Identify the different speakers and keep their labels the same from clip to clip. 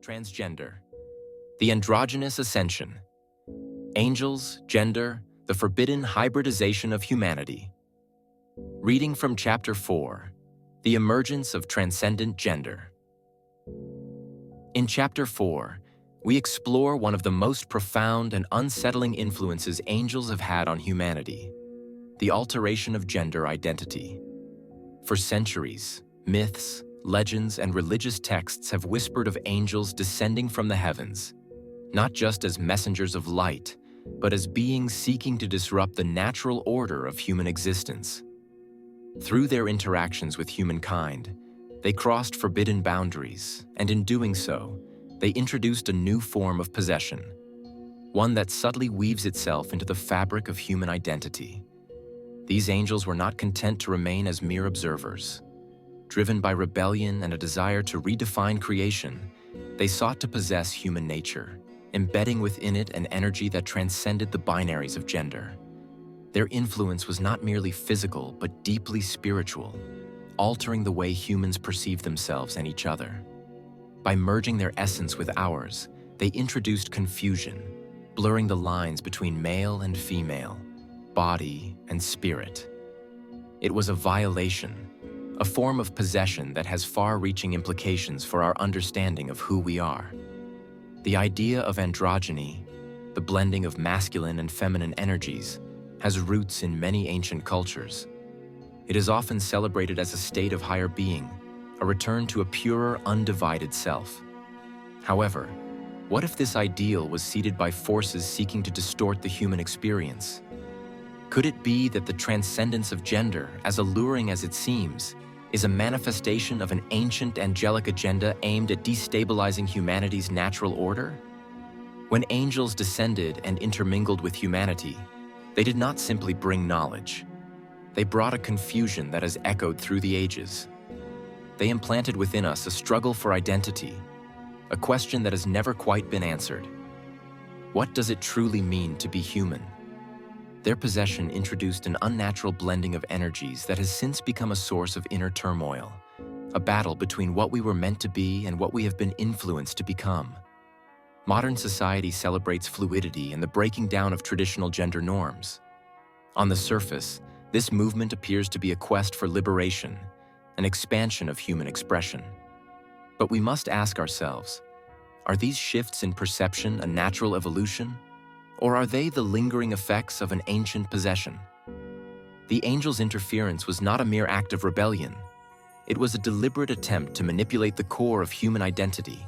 Speaker 1: Transgender. The Androgynous Ascension. Angels, Gender, the Forbidden Hybridization of Humanity. Reading from Chapter 4, The Emergence of Transcendent Gender. In Chapter 4, we explore one of the most profound and unsettling influences angels have had on humanity, the alteration of gender identity. For centuries, myths, legends, and religious texts have whispered of angels descending from the heavens, not just as messengers of light, but as beings seeking to disrupt the natural order of human existence. Through their interactions with humankind, they crossed forbidden boundaries, and in doing so, they introduced a new form of possession, one that subtly weaves itself into the fabric of human identity. These angels were not content to remain as mere observers. Driven by rebellion and a desire to redefine creation, they sought to possess human nature, embedding within it an energy that transcended the binaries of gender. Their influence was not merely physical, but deeply spiritual, altering the way humans perceive themselves and each other. By merging their essence with ours, they introduced confusion, blurring the lines between male and female, body and spirit. It was a violation, a form of possession that has far-reaching implications for our understanding of who we are. The idea of androgyny, the blending of masculine and feminine energies, has roots in many ancient cultures. It is often celebrated as a state of higher being, a return to a purer, undivided self. However, what if this ideal was seeded by forces seeking to distort the human experience? Could it be that the transcendence of gender, as alluring as it seems, is a manifestation of an ancient angelic agenda aimed at destabilizing humanity's natural order? When angels descended and intermingled with humanity, they did not simply bring knowledge. They brought a confusion that has echoed through the ages. They implanted within us a struggle for identity, a question that has never quite been answered. What does it truly mean to be human? Their possession introduced an unnatural blending of energies that has since become a source of inner turmoil, a battle between what we were meant to be and what we have been influenced to become. Modern society celebrates fluidity and the breaking down of traditional gender norms. On the surface, this movement appears to be a quest for liberation, an expansion of human expression. But we must ask ourselves, are these shifts in perception a natural evolution? Or are they the lingering effects of an ancient possession? The angels' interference was not a mere act of rebellion. It was a deliberate attempt to manipulate the core of human identity,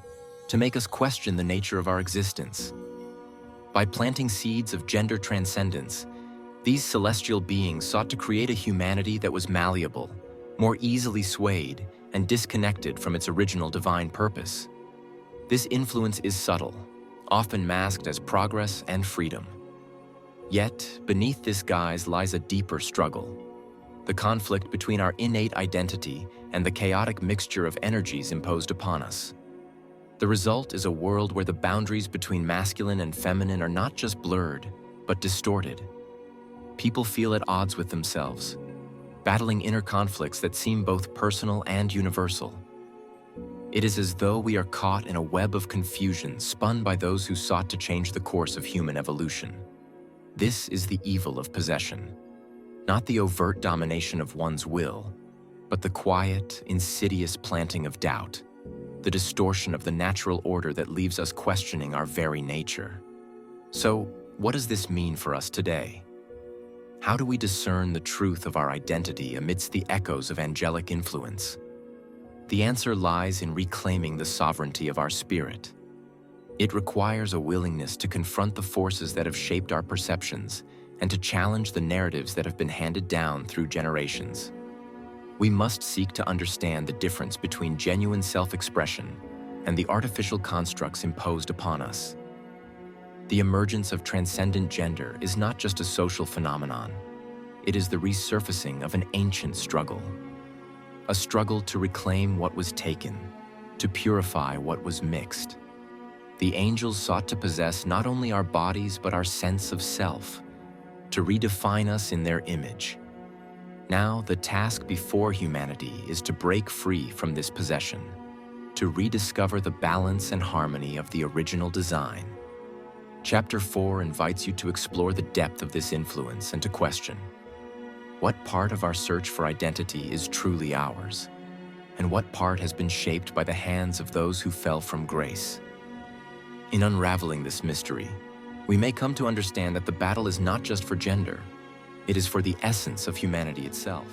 Speaker 1: to make us question the nature of our existence. By planting seeds of gender transcendence, these celestial beings sought to create a humanity that was malleable, more easily swayed, and disconnected from its original divine purpose. This influence is subtle, often masked as progress and freedom. Yet, beneath this guise lies a deeper struggle, the conflict between our innate identity and the chaotic mixture of energies imposed upon us. The result is a world where the boundaries between masculine and feminine are not just blurred, but distorted. People feel at odds with themselves, battling inner conflicts that seem both personal and universal. It is as though we are caught in a web of confusion spun by those who sought to change the course of human evolution. This is the evil of possession, not the overt domination of one's will, but the quiet, insidious planting of doubt, the distortion of the natural order that leaves us questioning our very nature. So, what does this mean for us today? How do we discern the truth of our identity amidst the echoes of angelic influence? The answer lies in reclaiming the sovereignty of our spirit. It requires a willingness to confront the forces that have shaped our perceptions and to challenge the narratives that have been handed down through generations. We must seek to understand the difference between genuine self-expression and the artificial constructs imposed upon us. The emergence of transcendent gender is not just a social phenomenon. It is the resurfacing of an ancient struggle. A struggle to reclaim what was taken, to purify what was mixed. The angels sought to possess not only our bodies but our sense of self, to redefine us in their image. Now, the task before humanity is to break free from this possession, to rediscover the balance and harmony of the original design. Chapter 4 invites you to explore the depth of this influence and to question, what part of our search for identity is truly ours? And what part has been shaped by the hands of those who fell from grace? In unraveling this mystery, we may come to understand that the battle is not just for gender, it is for the essence of humanity itself.